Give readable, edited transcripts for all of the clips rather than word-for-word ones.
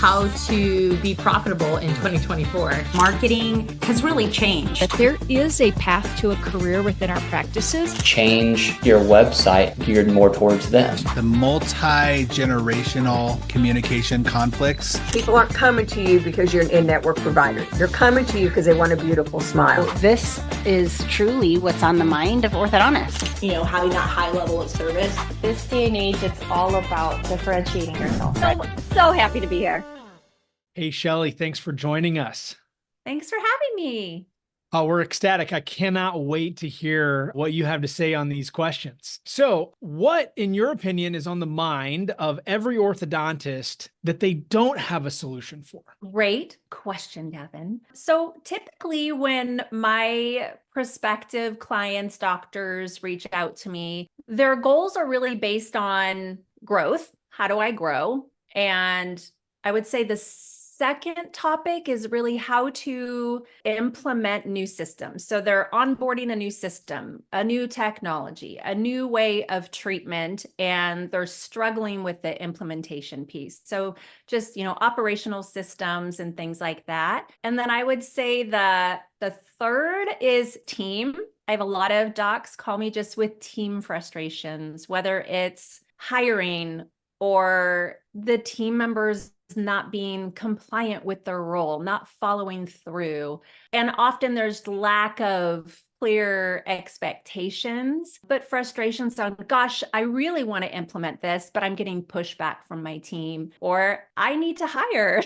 how to be profitable in 2024. Marketing has really changed. That there is a path to a career within our practices. Change your website geared more towards them. The multi-generational communication conflicts. People aren't coming to you because you're an in-network provider. They're coming to you because they want a beautiful smile. This is truly what's on the mind of orthodontists. You know, having that high level of service. This day and age, it's all about differentiating yourself. So happy to be here. Hey, Shelly, thanks for joining us. Thanks for having me. Oh, we're ecstatic. I cannot wait to hear what you have to say on these questions. So what, in your opinion, is on the mind of every orthodontist that they don't have a solution for? Great question, Devin. So typically when my prospective clients, doctors reach out to me, their goals are really based on growth. How do I grow? And I would say the second topic is really how to implement new systems. So they're onboarding a new system, a new technology, a new way of treatment, and they're struggling with the implementation piece. So just, operational systems and things like that. And then I would say the third is team. I have a lot of docs call me just with team frustrations, whether it's hiring or the team members not being compliant with their role, not following through. And often there's lack of clear expectations, but frustrations on, gosh, I really want to implement this, but I'm getting pushback from my team, or I need to hire.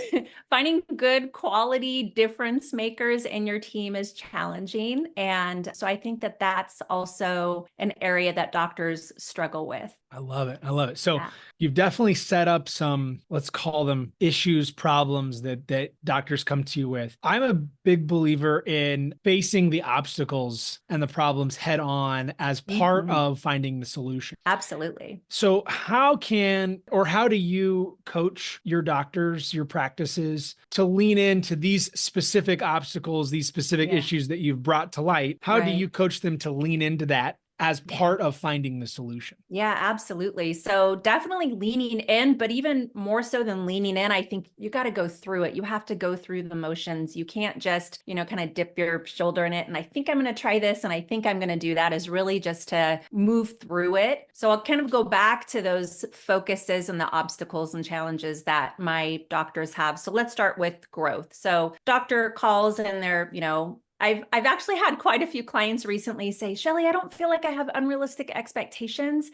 Finding good quality difference makers in your team is challenging. And so I think that that's also an area that doctors struggle with. I love it. I love it. So you've definitely set up some, let's call them issues, problems that doctors come to you with. I'm a big believer in facing the obstacles and the problems head on as part of finding the solution. Absolutely. So how do you coach your doctors, your practices to lean into these specific obstacles, these specific issues that you've brought to light? How do you coach them to lean into that as part of finding the solution? Yeah, absolutely. So definitely leaning in, but even more so than leaning in, I think you got to go through it. You have to go through the motions. You can't just, kind of dip your shoulder in it. And I think I'm going to try this. And I think I'm going to do that, is really just to move through it. So I'll kind of go back to those focuses and the obstacles and challenges that my doctors have. So let's start with growth. So doctor calls and they're, I've actually had quite a few clients recently say, Shelly, I don't feel like I have unrealistic expectations.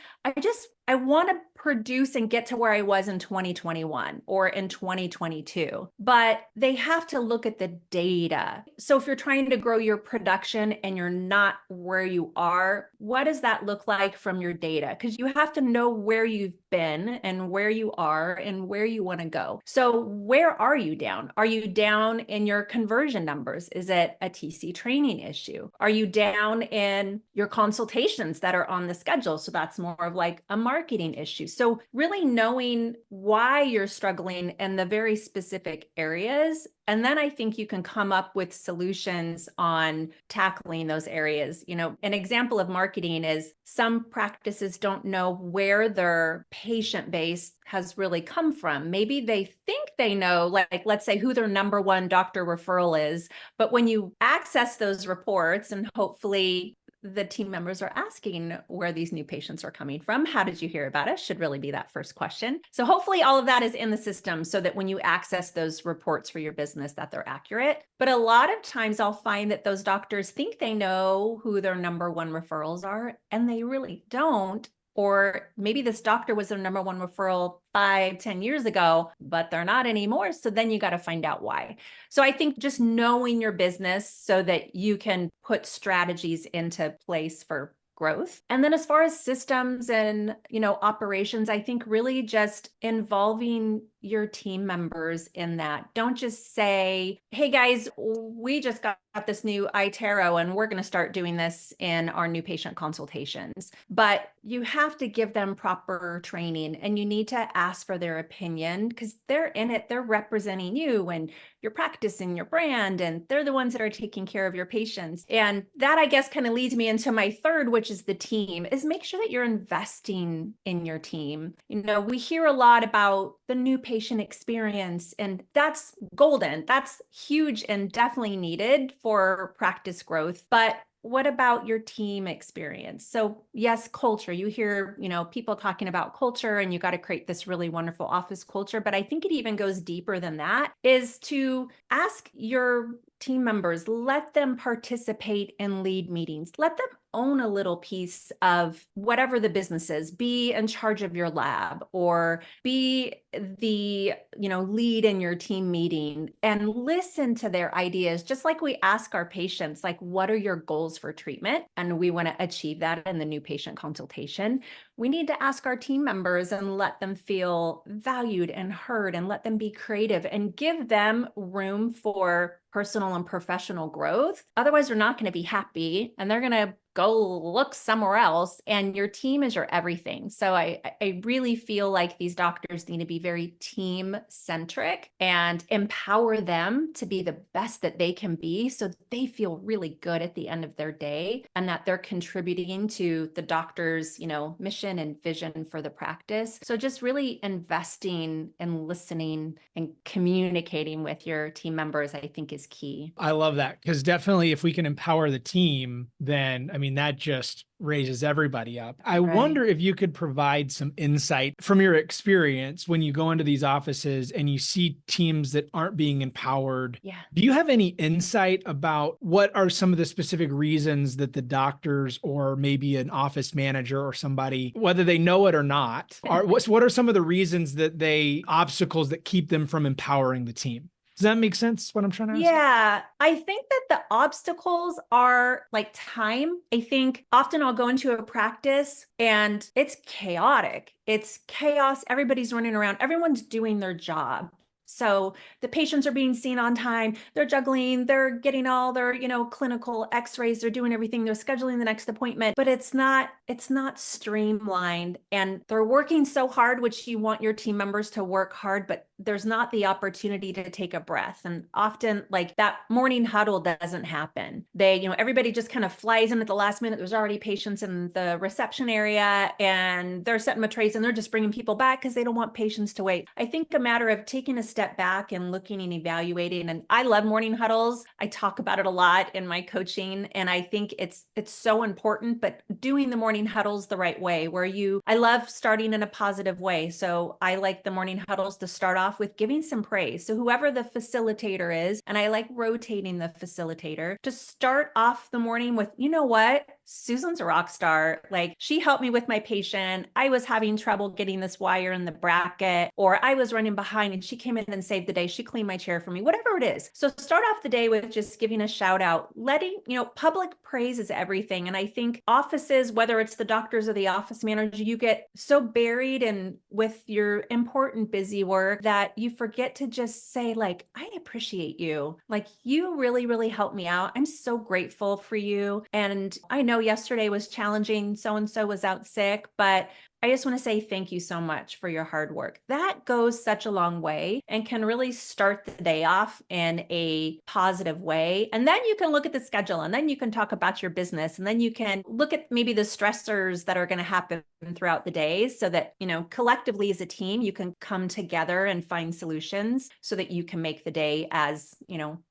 I want to produce and get to where I was in 2021 or in 2022, but they have to look at the data. So if you're trying to grow your production and you're not where you are, what does that look like from your data? Because you have to know where you've been and where you are and where you want to go. So where are you down? Are you down in your conversion numbers? Is it a TC training issue? Are you down in your consultations that are on the schedule? So that's more of like a marketing issue. So really knowing why you're struggling in the very specific areas. And then I think you can come up with solutions on tackling those areas. An example of marketing is some practices don't know where their patient base has really come from. Maybe they think they know, like, let's say who their number one doctor referral is. But when you access those reports, and hopefully the team members are asking where these new patients are coming from. How did you hear about us? Should really be that first question. So hopefully all of that is in the system so that when you access those reports for your business, that they're accurate. But a lot of times I'll find that those doctors think they know who their number one referrals are, and they really don't. Or maybe this doctor was their number one referral 5-10 years ago, but they're not anymore. So then you got to find out why. So I think just knowing your business so that you can put strategies into place for growth. And then as far as systems and, operations, I think really just involving your team members in that. Don't just say, hey guys, we just got this new iTero and we're going to start doing this in our new patient consultations. But you have to give them proper training and you need to ask for their opinion because they're in it. They're representing you and your practice and your brand, and they're the ones that are taking care of your patients. And that, I guess, kind of leads me into my third, which is the team, is make sure that you're investing in your team. We hear a lot about the new patient experience. And that's golden. That's huge and definitely needed for practice growth. But what about your team experience? So yes, culture. You hear, people talking about culture and you got to create this really wonderful office culture. But I think it even goes deeper than that, is to ask your team members, let them participate in lead meetings, let them own a little piece of whatever the business is, be in charge of your lab or be the, lead in your team meeting, and listen to their ideas. Just like we ask our patients, like, what are your goals for treatment? And we want to achieve that in the new patient consultation. We need to ask our team members and let them feel valued and heard, and let them be creative and give them room for personal and professional growth. Otherwise, they're not going to be happy and they're going to go look somewhere else, and your team is your everything. So I really feel like these doctors need to be very team centric and empower them to be the best that they can be, so that they feel really good at the end of their day and that they're contributing to the doctor's, mission and vision for the practice. So just really investing and listening and communicating with your team members, I think, is key. I love that, because definitely if we can empower the team, then that just raises everybody up. I wonder if you could provide some insight from your experience when you go into these offices and you see teams that aren't being empowered. Yeah. Do you have any insight about what are some of the specific reasons that the doctors, or maybe an office manager or somebody, whether they know it or not, what are some of the reasons obstacles that keep them from empowering the team? Does that make sense, what I'm trying to ask? Yeah, I think that the obstacles are like time. I think often I'll go into a practice and it's chaotic. It's chaos. Everybody's running around. Everyone's doing their job. So the patients are being seen on time. They're juggling. They're getting all their, clinical x-rays. They're doing everything. They're scheduling the next appointment, but it's not streamlined, and they're working so hard, which you want your team members to work hard, but there's not the opportunity to take a breath. And often, like, that morning huddle doesn't happen. Everybody just kind of flies in at the last minute. There's already patients in the reception area and they're setting the trays and they're just bringing people back because they don't want patients to wait. I think a matter of taking a step back and looking and evaluating. And I love morning huddles. I talk about it a lot in my coaching. And I think it's so important, but doing the morning huddles the right way, I love starting in a positive way. So I like the morning huddles to start off with giving some praise. So whoever the facilitator is, and I like rotating the facilitator, to start off the morning with, you know what? Susan's a rock star. Like, she helped me with my patient. I was having trouble getting this wire in the bracket, or I was running behind and she came in and saved the day. She cleaned my chair for me, whatever it is. So start off the day with just giving a shout out, public praise is everything. And I think offices, whether it's the doctors or the office manager, you get so buried in with your important busy work that you forget to just say, like, I appreciate you. Like, you really, really helped me out. I'm so grateful for you. And I know yesterday was challenging. So-and-so was out sick, but I just want to say thank you so much for your hard work. That goes such a long way and can really start the day off in a positive way. And then you can look at the schedule, and then you can talk about your business, and then you can look at maybe the stressors that are going to happen throughout the days, so that, collectively as a team, you can come together and find solutions so that you can make the day as,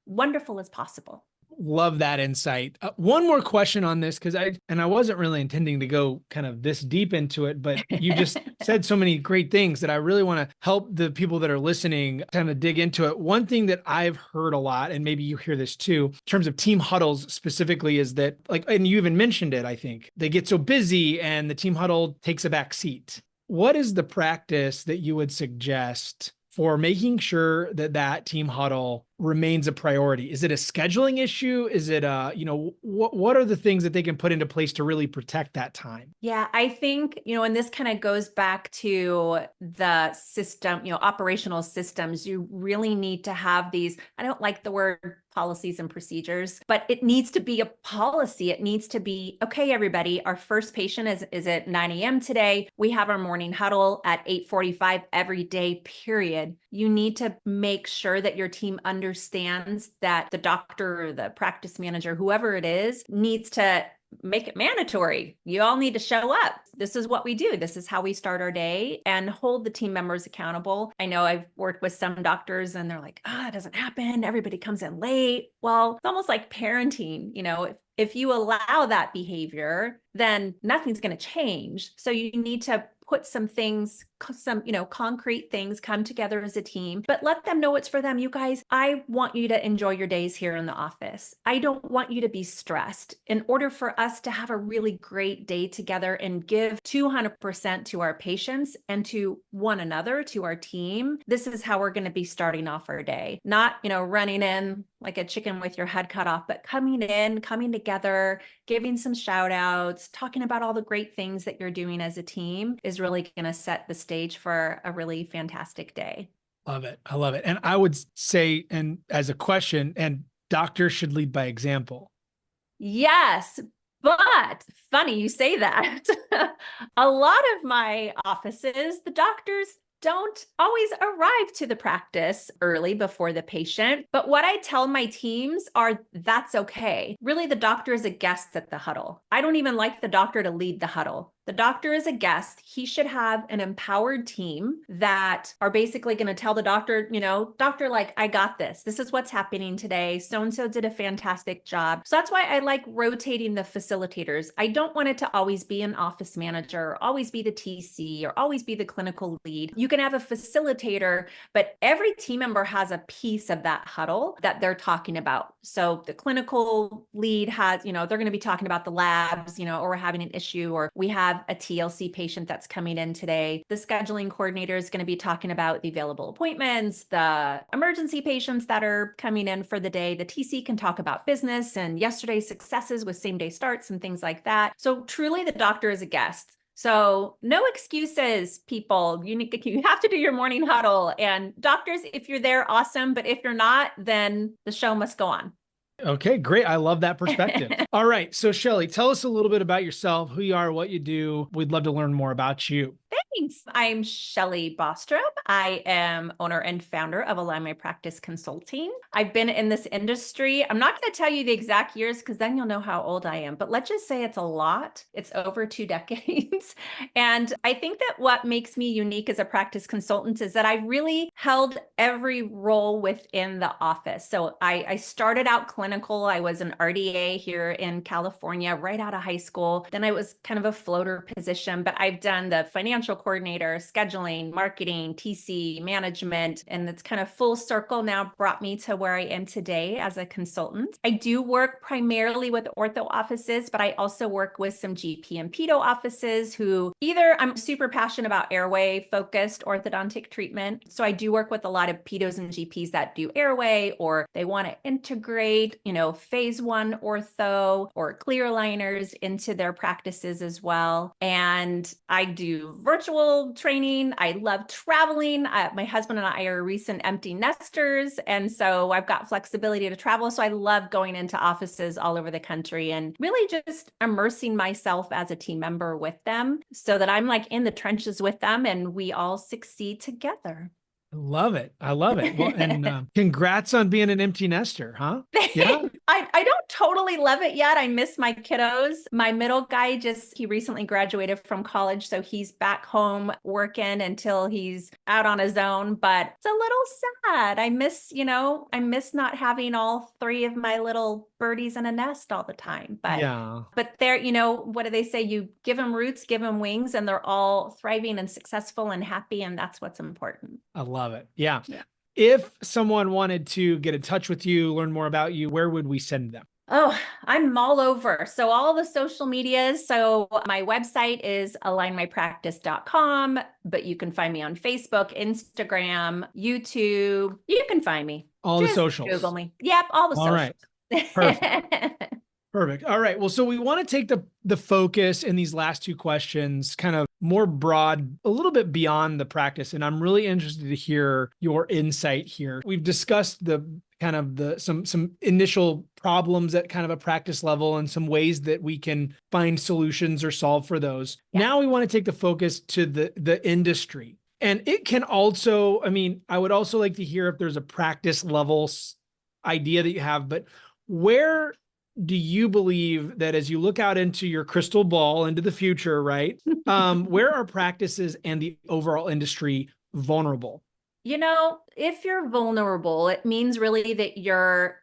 wonderful as possible. Love that insight. One more question on this, because I wasn't really intending to go kind of this deep into it, but you just said so many great things that I really want to help the people that are listening kind of dig into it. One thing that I've heard a lot, and maybe you hear this too, in terms of team huddles specifically, is that, like, and you even mentioned it, I think, they get so busy and the team huddle takes a back seat. What is the practice that you would suggest for making sure that team huddle remains a priority? Is it a scheduling issue? Is it what are the things that they can put into place to really protect that time? Yeah, I think, and this kind of goes back to the system, operational systems. You really need to have these, I don't like the word policies and procedures, but it needs to be a policy. It needs to be, okay, everybody, our first patient is at 9 a.m. today. We have our morning huddle at 8:45 every day, period. You need to make sure that your team understands that the doctor or the practice manager, whoever it is, needs to make it mandatory. You all need to show up. This is what we do. This is how we start our day, and hold the team members accountable. I know I've worked with some doctors and they're like, it doesn't happen. Everybody comes in late. Well, it's almost like parenting. If you allow that behavior, then nothing's going to change. So you need to put some things, concrete things, come together as a team, but let them know it's for them. You guys, I want you to enjoy your days here in the office. I don't want you to be stressed. In order for us to have a really great day together and give 200% to our patients and to one another, to our team, this is how we're going to be starting off our day. Not, running in like a chicken with your head cut off, but coming in, coming together, giving some shout outs, talking about all the great things that you're doing as a team is really going to set the stage for a really fantastic day. Love it. I love it. And I would say, and as a question, and doctors should lead by example. Yes. But funny you say that. A lot of my offices, the doctors don't always arrive to the practice early before the patient. But what I tell my teams are that's okay. Really, the doctor is a guest at the huddle. I don't even like the doctor to lead the huddle. The doctor is a guest. He should have an empowered team that are basically going to tell the doctor, doctor, like, I got this. This is what's happening today. So-and-so did a fantastic job. So that's why I like rotating the facilitators. I don't want it to always be an office manager, or always be the TC, or always be the clinical lead. You can have a facilitator, but every team member has a piece of that huddle that they're talking about. So the clinical lead has, they're going to be talking about the labs, or we're having an issue, or we have a TLC patient that's coming in today. The scheduling coordinator is going to be talking about the available appointments, the emergency patients that are coming in for the day. The TC can talk about business and yesterday's successes with same day starts and things like that. So truly the doctor is a guest. So no excuses, people. You have to do your morning huddle. And doctors, if you're there, awesome. But if you're not, then the show must go on. Okay, great. I love that perspective. All right. So Shelly, tell us a little bit about yourself, who you are, what you do. We'd love to learn more about you. Thanks. I'm Shelly Bostrom. I am owner and founder of Align My Practice Consulting. I've been in this industry. I'm not going to tell you the exact years because then you'll know how old I am, but let's just say it's a lot. It's over 2 decades. And I think that what makes me unique as a practice consultant is that I really held every role within the office. So I started out clinical. I was an RDA here in California right out of high school. Then I was kind of a floater position, but I've done the financial coordinator, scheduling, marketing, TC, management, and it's kind of full circle now brought me to where I am today as a consultant. I do work primarily with ortho offices, but I also work with some GP and pedo offices who either I'm super passionate about airway focused orthodontic treatment. So I do work with a lot of pedos and GPs that do airway, or they want to integrate, phase 1 ortho or clear aligners into their practices as well. And I do virtual training. I love traveling. My husband and I are recent empty nesters. And so I've got flexibility to travel. So I love going into offices all over the country and really just immersing myself as a team member with them so that I'm like in the trenches with them and we all succeed together. I love it. I love it. Well, and congrats on being an empty nester, huh? Yeah. I don't totally love it yet. I miss my kiddos. My middle guy he recently graduated from college. So he's back home working until he's out on his own, but it's a little sad. I miss not having all 3 of my little birdies in a nest all the time. But they're, what do they say? You give them roots, give them wings, and they're all thriving and successful and happy. And that's what's important. I love it. Yeah. If someone wanted to get in touch with you, learn more about you, where would we send them? Oh, I'm all over. So all the social medias. So my website is alignmypractice.com, but you can find me on Facebook, Instagram, YouTube. You can find me. All Just the socials. Google me. Yep. All the socials. All right. Perfect. Perfect. All right. Well, so we want to take the focus in these last 2 questions kind of more broad, a little bit beyond the practice. And I'm really interested to hear your insight here. We've discussed some initial problems at kind of a practice level and some ways that we can find solutions or solve for those. Yeah. Now we want to take the focus to the industry. And it can also, I would also like to hear if there's a practice level idea that you have, but where do you believe that as you look out into your crystal ball into the future, right? Where are practices and the overall industry vulnerable? If you're vulnerable, it means really that you're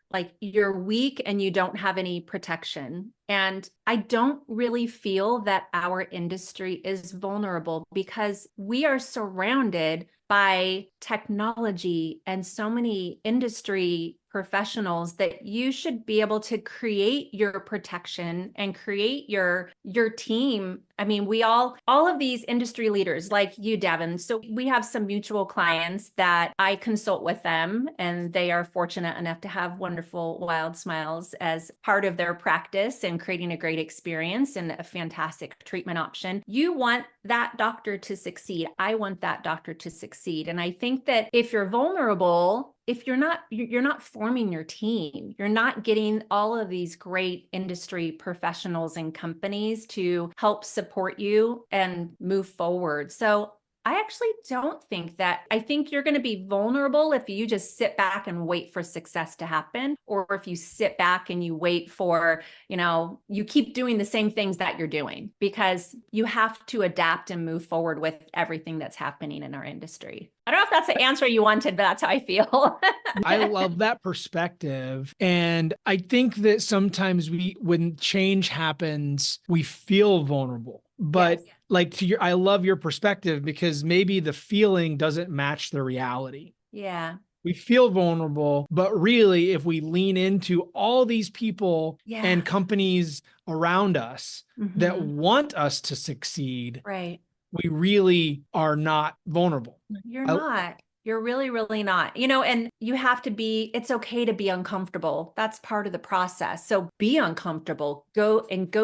weak and you don't have any protection. And I don't really feel that our industry is vulnerable because we are surrounded by technology and so many industry professionals that you should be able to create your protection and create your team. I mean, all of these industry leaders like you, Devin. So we have some mutual clients that I consult with them, and they are fortunate enough to have wonderful WildSmiles as part of their practice and creating a great experience and a fantastic treatment option. You want that doctor to succeed. I want that doctor to succeed. And I think that if you're vulnerable, if you're not forming your team, you're not getting all of these great industry professionals and companies to help support you and move forward. So I actually don't think that. I think you're going to be vulnerable if you just sit back and wait for success to happen, or if you sit back and you wait for, you keep doing the same things that you're doing, because you have to adapt and move forward with everything that's happening in our industry. I don't know if that's the answer you wanted, but that's how I feel. I love that perspective. And I think that sometimes when change happens, we feel vulnerable. But yes. I love your perspective, because maybe the feeling doesn't match the reality. Yeah. We feel vulnerable, but really, if we lean into all these people and companies around us that want us to succeed, right, we really are not vulnerable. You're not. You're really, really not. And you have to it's okay to be uncomfortable. That's part of the process. So be uncomfortable, go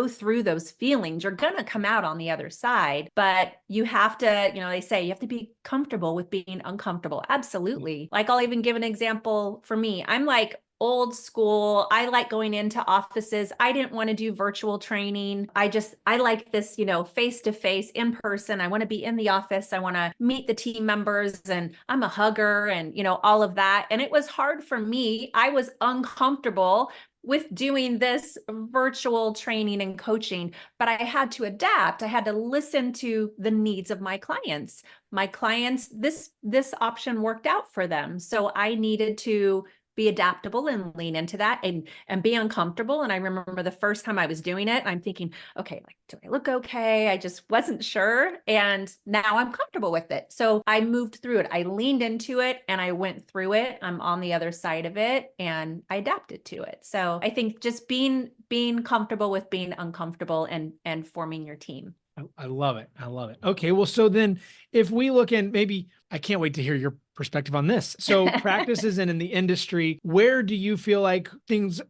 through those feelings. You're going to come out on the other side, but you have to, they say you have to be comfortable with being uncomfortable. Absolutely. Like, I'll even give an example for me. I'm like old school. I like going into offices. I didn't want to do virtual training. I like this, face-to-face, in person. I want to be in the office. I want to meet the team members, and I'm a hugger and, all of that. And it was hard for me. I was uncomfortable with doing this virtual training and coaching, but I had to adapt. I had to listen to the needs of my clients. My clients, this option worked out for them. So I needed to be adaptable and lean into that and be uncomfortable. And I remember the first time I was doing it, I'm thinking, okay, like, do I look okay? I just wasn't sure. And now I'm comfortable with it. So I moved through it. I leaned into it and I went through it. I'm on the other side of it and I adapted to it. So I think just being comfortable with being uncomfortable and forming your team. I love it. I love it. Okay. Well, so then if we look in, maybe I can't wait to hear your perspective on this. So practices and in the industry, where do you feel like things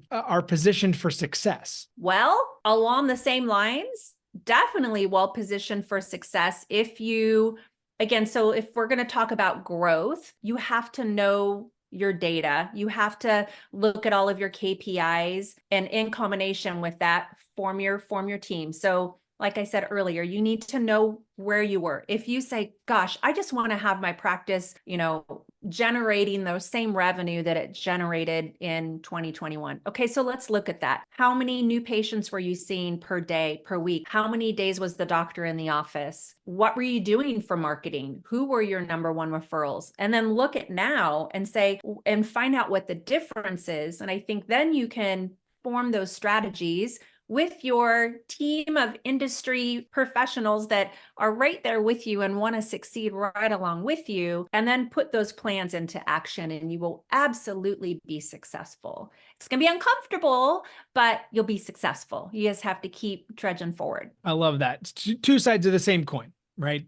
are positioned for success? Well, along the same lines, definitely well positioned for success. So if we're going to talk about growth, you have to know your data. You have to look at all of your KPIs, and in combination with that, form your team. So like I said earlier, you need to know where you were. If you say, gosh, I just want to have my practice, generating those same revenue that it generated in 2021. Okay, so let's look at that. How many new patients were you seeing per day, per week? How many days was the doctor in the office? What were you doing for marketing? Who were your number one referrals? And then look at now and find out what the difference is. And I think then you can form those strategies with your team of industry professionals that are right there with you and want to succeed right along with you, and then put those plans into action, and you will absolutely be successful. It's going to be uncomfortable, but you'll be successful. You just have to keep trudging forward. I love that. It's two sides of the same coin, right?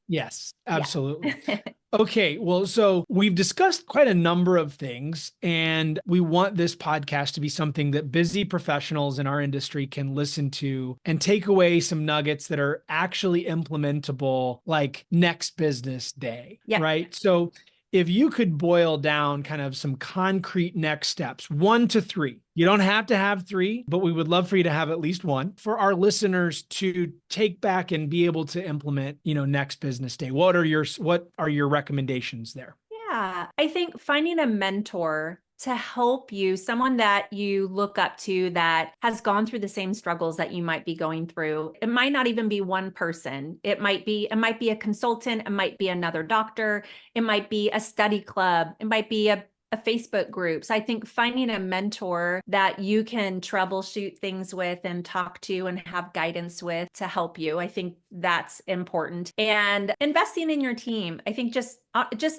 Yes, absolutely. Yeah. Okay, well, so we've discussed quite a number of things, and we want this podcast to be something that busy professionals in our industry can listen to and take away some nuggets that are actually implementable, like next business day, right? So if you could boil down kind of some concrete next steps, 1 to 3, you don't have to have 3, but we would love for you to have at least 1 for our listeners to take back and be able to implement, next business day. What are your recommendations there? Yeah, I think finding a mentor to help you, someone that you look up to that has gone through the same struggles that you might be going through. It might not even be one person. It might be a consultant, it might be another doctor, it might be a study club, it might be a Facebook group. So I think finding a mentor that you can troubleshoot things with and talk to and have guidance with to help you, I think that's important. And investing in your team. I think just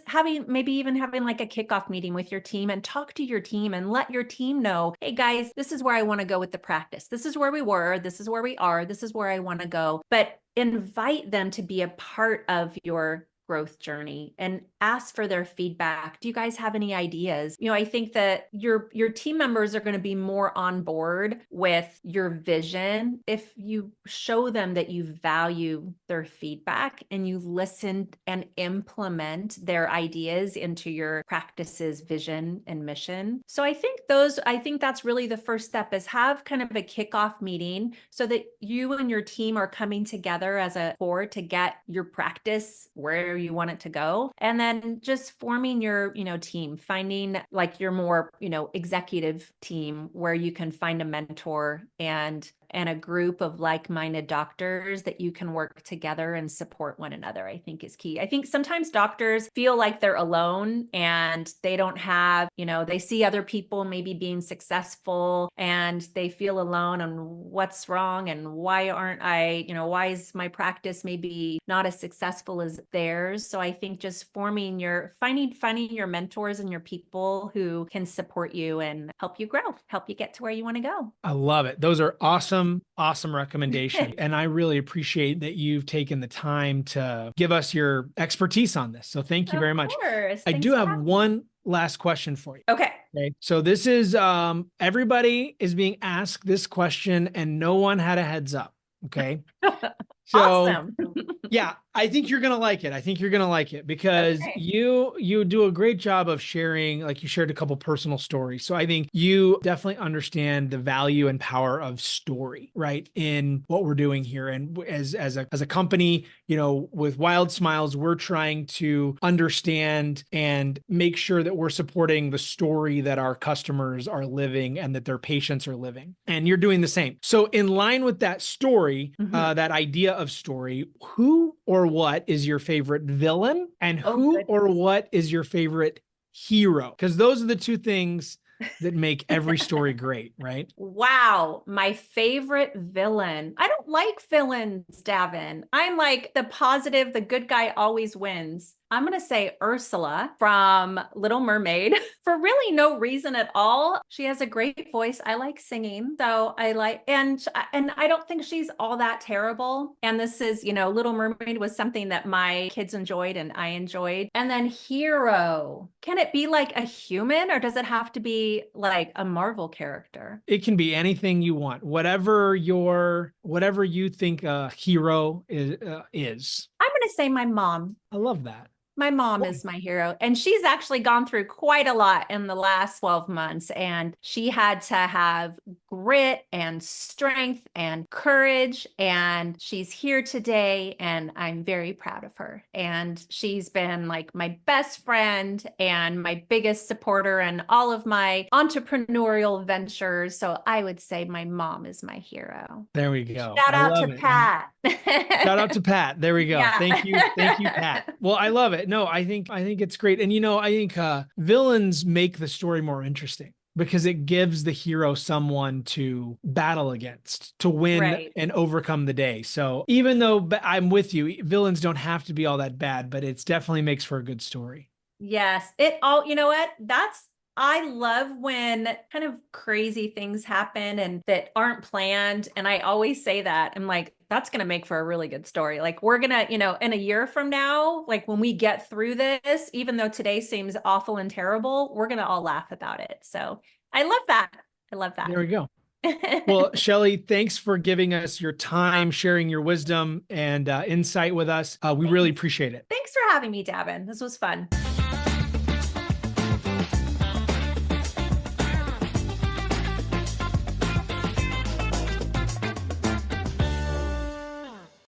having, maybe even having like a kickoff meeting with your team and talk to your team and let your team know, hey guys, this is where I want to go with the practice. This is where we were. This is where we are. This is where I want to go. But invite them to be a part of your growth journey and ask for their feedback. Do you guys have any ideas? I think that your team members are going to be more on board with your vision if you show them that you value their feedback and you listen and implement their ideas into your practice's vision and mission. So I think that's really the first step, is have kind of a kickoff meeting so that you and your team are coming together as a board to get your practice where you want it to go. And then just forming your, team, finding like your more, executive team where you can find a mentor and a group of like-minded doctors that you can work together and support one another, I think is key. I think sometimes doctors feel like they're alone and they don't have, they see other people maybe being successful and they feel alone on what's wrong and why aren't I, why is my practice maybe not as successful as theirs? So I think just finding your mentors and your people who can support you and help you grow, help you get to where you want to go. I love it. Those are awesome recommendation. And I really appreciate that you've taken the time to give us your expertise on this. So thank you very much. I do have one last question for you. Okay. So this is, everybody is being asked this question and no one had a heads up. Okay. So awesome. yeah, I think you're going to like it. Because you do a great job of sharing, like you shared a couple personal stories. So I think you definitely understand the value and power of story, right, in what we're doing here. And as a company, with WildSmiles, we're trying to understand and make sure that we're supporting the story that our customers are living and that their patients are living. And you're doing the same. So in line with that story, that idea of story, who or what is your favorite villain, and who or what is your favorite hero? Because those are the two things that make every story great, right? Wow. My favorite villain. I don't like villains, Davin. I'm like the positive, the good guy always wins. I'm going to say Ursula from Little Mermaid for really no reason at all. She has a great voice. I like singing. So and I don't think she's all that terrible. And this is, Little Mermaid was something that my kids enjoyed and I enjoyed. And then hero. Can it be like a human or does it have to be like a Marvel character? It can be anything you want. Whatever you think a hero is. I'm going to say my mom. I love that. My mom is my hero, and she's actually gone through quite a lot in the last 12 months, and she had to have grit and strength and courage, and she's here today, and I'm very proud of her. And she's been like my best friend and my biggest supporter in all of my entrepreneurial ventures. So I would say my mom is my hero. There we go. Shout out to Pat. Shout out to Pat. There we go. Yeah. Thank you, Pat. Well, I love it. No, I think it's great. And I think villains make the story more interesting because it gives the hero someone to battle against, to win and overcome the day. So even though I'm with you, villains don't have to be all that bad, but it definitely makes for a good story. Yes. I love when kind of crazy things happen and that aren't planned. And I always say that. I'm like, that's going to make for a really good story. Like we're going to, in a year from now, like when we get through this, even though today seems awful and terrible, we're going to all laugh about it. So I love that. There we go. Well, Shelly, thanks for giving us your time, sharing your wisdom and insight with us. We really appreciate it. Thanks for having me, Davin. This was fun.